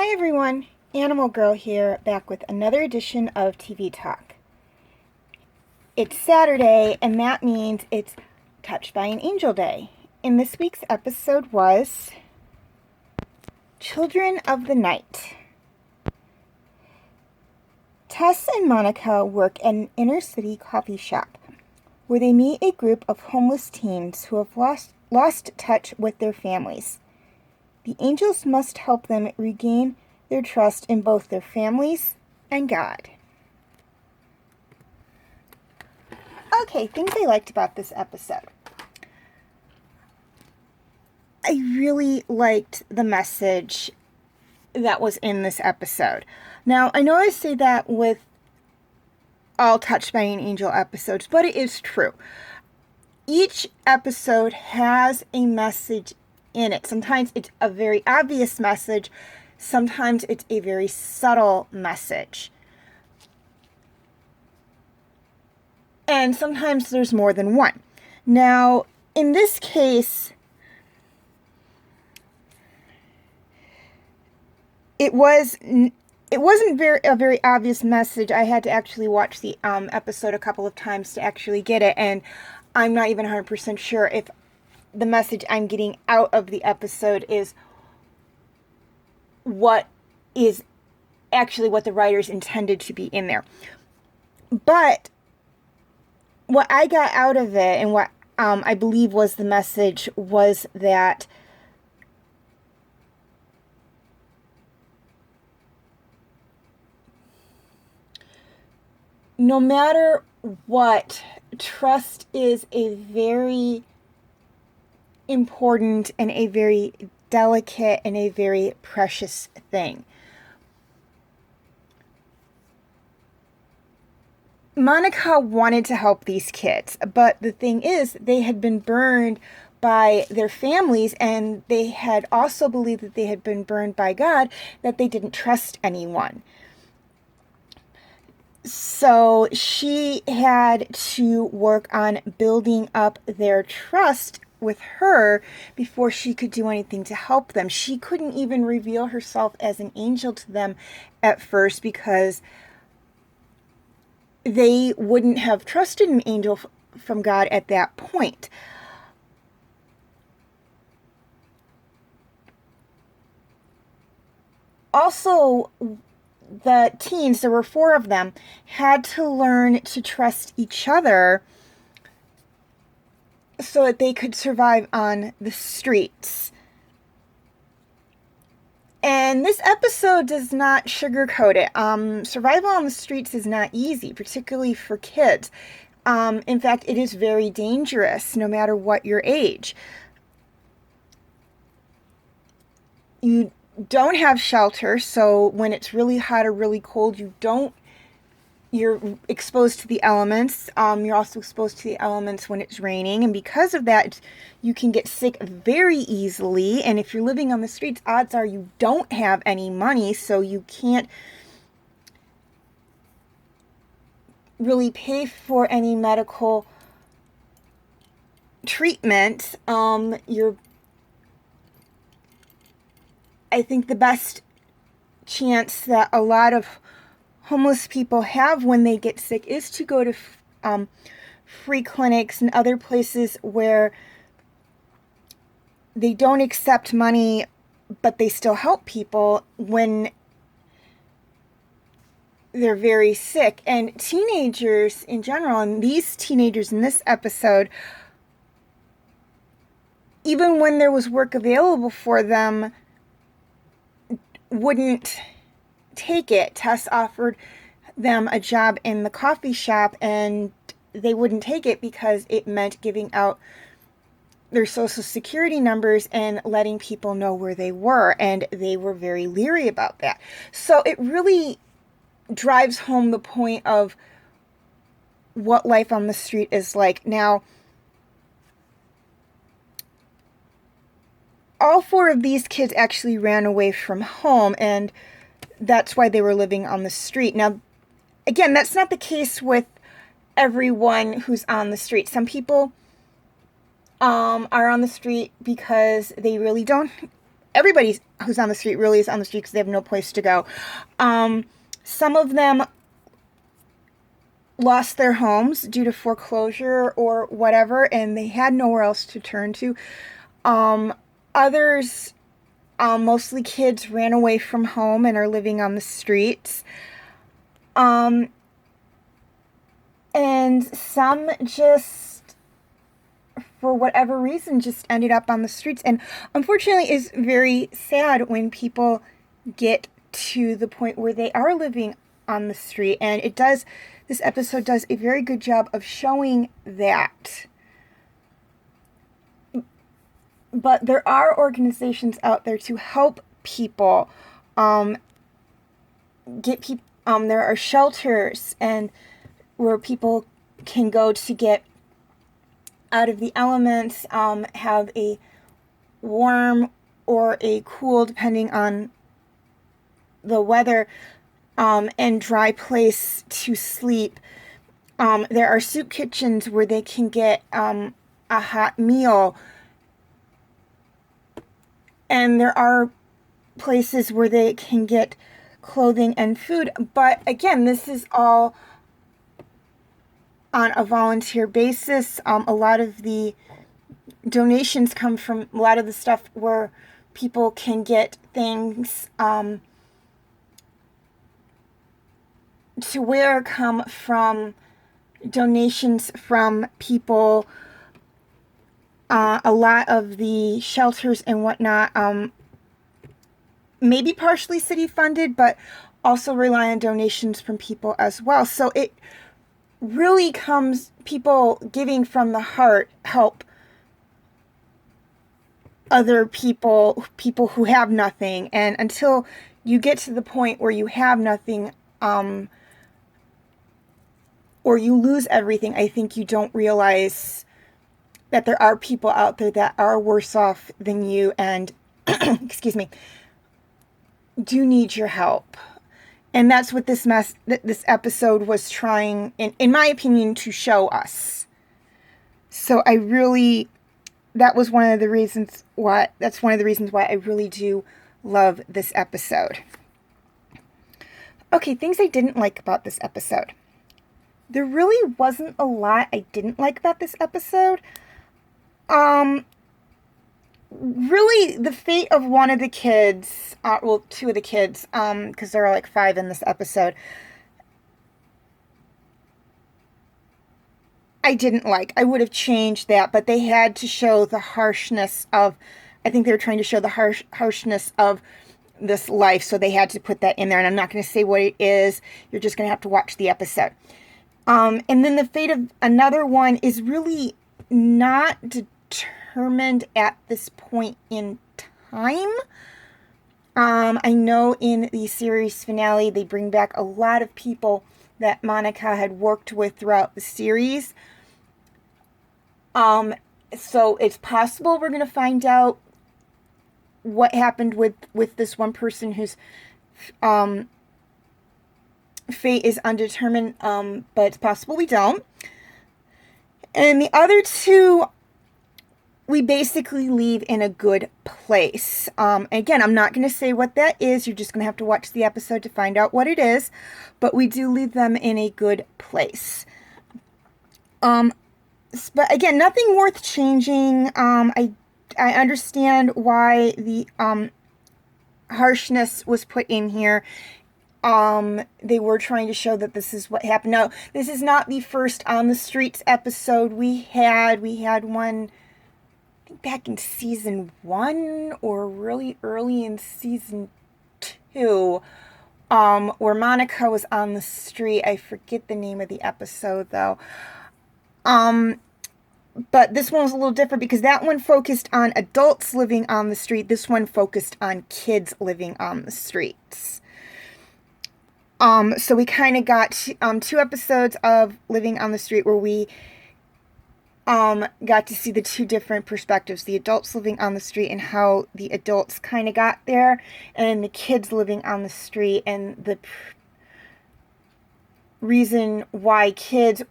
Hi everyone, Animal Girl here, back with another edition of TV Talk. It's Saturday, and that means it's Touched by an Angel Day. And this week's episode was Children of the Night. Tess and Monica work at an inner-city coffee shop, where they meet a group of homeless teens who have lost touch with their families. The angels must help them regain their trust in both their families and God. Okay, things I liked about this episode. I really liked the message that was in this episode. Now, I know I say that with all Touched by an Angel episodes, but it is true. Each episode has a message in it. Sometimes it's a very obvious message. Sometimes it's a very subtle message. And sometimes there's more than one. Now, in this case, it wasn't a very obvious message. I had to actually watch the episode a couple of times to actually get it, and I'm not even 100% sure if the message I'm getting out of the episode is what is actually what the writers intended to be in there. But what I got out of it, and what I believe was the message, was that no matter what, trust is a very important and a very delicate and a very precious thing. Monica wanted to help these kids, but the thing is, they had been burned by their families, and they had also believed that they had been burned by God, that they didn't trust anyone. So she had to work on building up their trust with her before she could do anything to help them. She couldn't even reveal herself as an angel to them at first because they wouldn't have trusted an angel from God at that point. Also, the teens, there were 4 of them, had to learn to trust each other so that they could survive on the streets. And this episode does not sugarcoat it. Survival on the streets is not easy, particularly for kids. In fact, it is very dangerous, no matter what your age. You don't have shelter, so when it's really hot or really cold, you're exposed to the elements. You're also exposed to the elements when it's raining, and because of that, you can get sick very easily. And if you're living on the streets, odds are you don't have any money, so you can't really pay for any medical treatment. I think the best chance that a lot of homeless people have when they get sick is to go to free clinics and other places where they don't accept money, but they still help people when they're very sick. And teenagers in general, and these teenagers in this episode, even when there was work available for them, wouldn't take it. Tess offered them a job in the coffee shop, and they wouldn't take it because it meant giving out their social security numbers and letting people know where they were, and they were very leery about that. So it really drives home the point of what life on the street is like. Now, all 4 of these kids actually ran away from home, and that's why they were living on the street. Now, again, that's not the case with everyone who's on the street. Some people are on the street because they really don't everybody who's on the street really is on the street because they have no place to go. Some of them lost their homes due to foreclosure or whatever, and they had nowhere else to turn to. Others, mostly kids, ran away from home and are living on the streets. And some just, for whatever reason, just ended up on the streets. And unfortunately, it's very sad when people get to the point where they are living on the street. And this episode does a very good job of showing that. But there are organizations out there to help people get people. There are shelters and where people can go to get out of the elements, have a warm or a cool, depending on the weather, and dry place to sleep. There are soup kitchens where they can get a hot meal. And there are places where they can get clothing and food. But again, this is all on a volunteer basis. A lot of the donations come from a lot of the stuff where people can get things to wear come from donations from people. A lot of the shelters and whatnot, maybe partially city funded, but also rely on donations from people as well. So it really comes, people giving from the heart help other people who have nothing. And until you get to the point where you have nothing, or you lose everything, I think you don't realize that there are people out there that are worse off than you and, excuse me, do need your help. And that's what this episode was trying, in my opinion, to show us. So that's one of the reasons why I really do love this episode. Okay, things I didn't like about this episode. There really wasn't a lot I didn't like about this episode. Really, the fate of one of the kids, two of the kids, because there are like 5 in this episode, I didn't like. I would have changed that, but they had to show the harshness of, I think they were trying to show the harshness of this life, so they had to put that in there, and I'm not going to say what it is. You're just going to have to watch the episode. And then the fate of another one is really not determined at this point in time. I know in the series finale they bring back a lot of people that Monica had worked with throughout the series. So it's possible we're going to find out what happened with this one person whose fate is undetermined, but it's possible we don't. And the other 2, we basically leave in a good place. Again, I'm not going to say what that is. You're just going to have to watch the episode to find out what it is. But we do leave them in a good place. But again, nothing worth changing. I understand why the harshness was put in here. They were trying to show that this is what happened. Now, this is not the first On the Streets episode we had. We had one, I think, back in season 1 or really early in season 2, where Monica was on the street. I forget the name of the episode, though. But this one was a little different because that one focused on adults living on the street. This one focused on kids living on the streets. So we kind of got 2 episodes of Living on the Street where we got to see the 2 different perspectives, the adults living on the street and how the adults kind of got there, and the kids living on the street and the reason why kids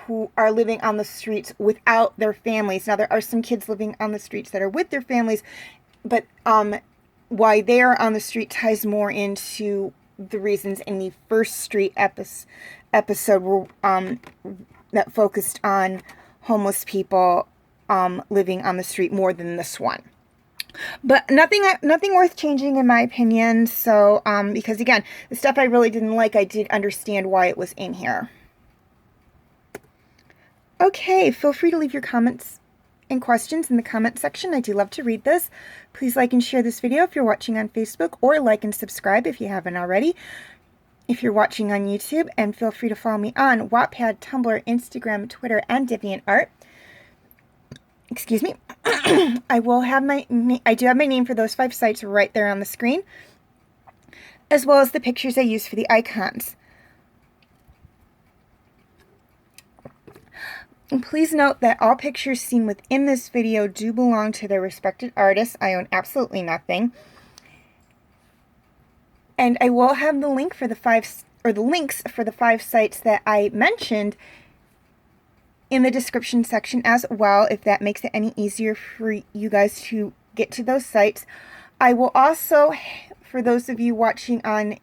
who are living on the streets without their families. Now, there are some kids living on the streets that are with their families, but why they are on the street ties more into the reasons in the first street episode were, that focused on homeless people living on the street more than this one. But nothing worth changing in my opinion. So, because again, the stuff I really didn't like, I did understand why it was in here. Okay, feel free to leave your comments and questions in the comment section. I do love to read this. Please like and share this video if you're watching on Facebook, or like and subscribe if you haven't already if you're watching on YouTube, and feel free to follow me on Wattpad, Tumblr, Instagram, Twitter, and DeviantArt. Excuse me. I do have my name for those 5 sites right there on the screen, as well as the pictures I use for the icons. And please note that all pictures seen within this video do belong to their respected artists. I own absolutely nothing. And I will have the link for the links for the 5 sites that I mentioned in the description section as well, if that makes it any easier for you guys to get to those sites. I will also, for those of you watching on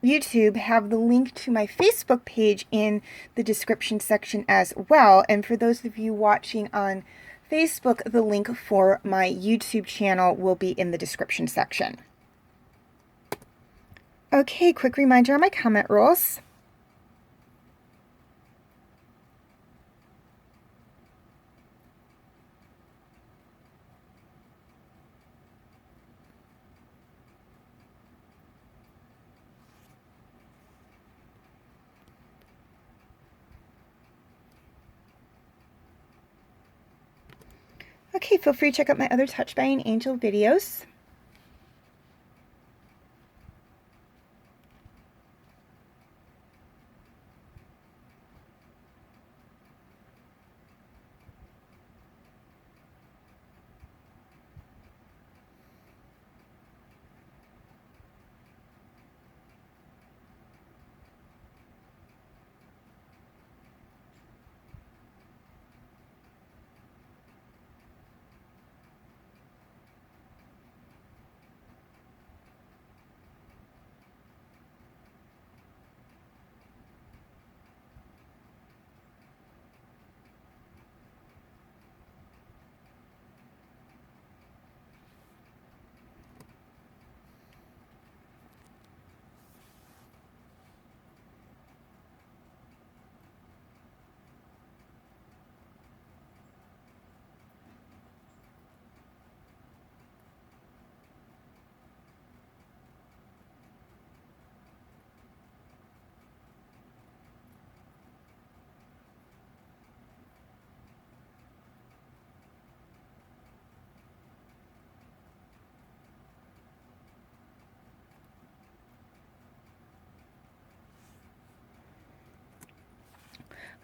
YouTube, have the link to my Facebook page in the description section as well. And for those of you watching on Facebook, the link for my YouTube channel will be in the description section. Okay, quick reminder on my comment rules. Okay, feel free to check out my other Touched by an Angel videos.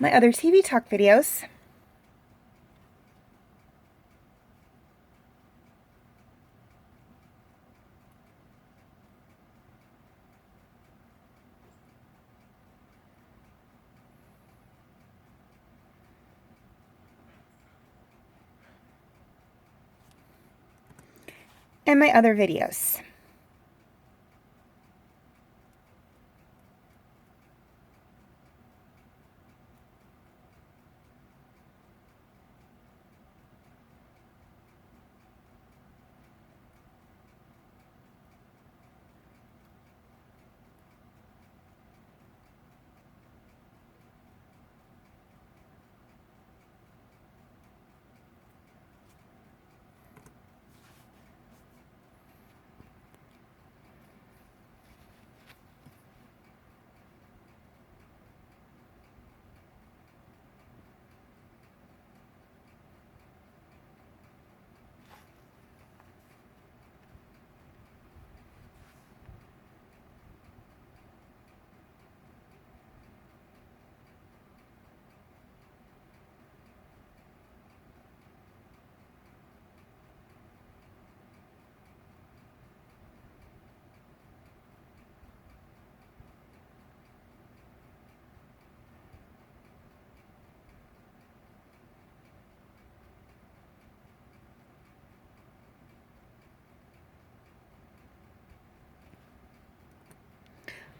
My other TV talk videos. And my other videos.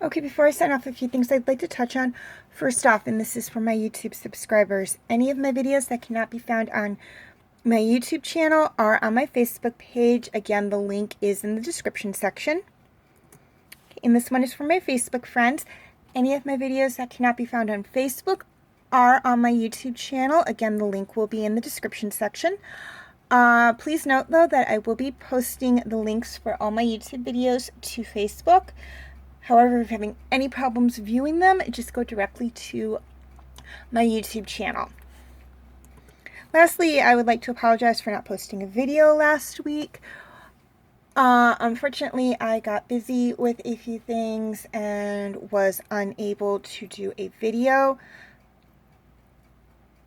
Okay, before I sign off, a few things I'd like to touch on. First off, and this is for my YouTube subscribers, any of my videos that cannot be found on my YouTube channel are on my Facebook page. Again, the link is in the description section. And this one is for my Facebook friends. Any of my videos that cannot be found on Facebook are on my YouTube channel. Again, the link will be in the description section. Please note, though, that I will be posting the links for all my YouTube videos to Facebook. However, if you're having any problems viewing them, just go directly to my YouTube channel. Lastly, I would like to apologize for not posting a video last week. Unfortunately, I got busy with a few things and was unable to do a video.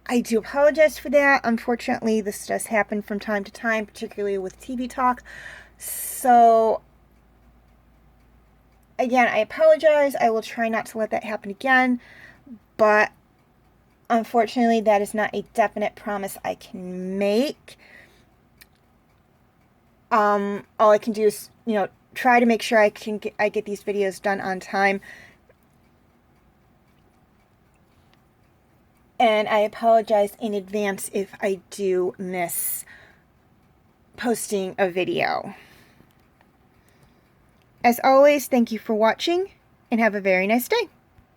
I do apologize for that. Unfortunately, this does happen from time to time, particularly with TV talk. So, again, I apologize. I will try not to let that happen again. But unfortunately, that is not a definite promise I can make. All I can do is, try to make sure I get these videos done on time. And I apologize in advance if I do miss posting a video. As always, thank you for watching and have a very nice day.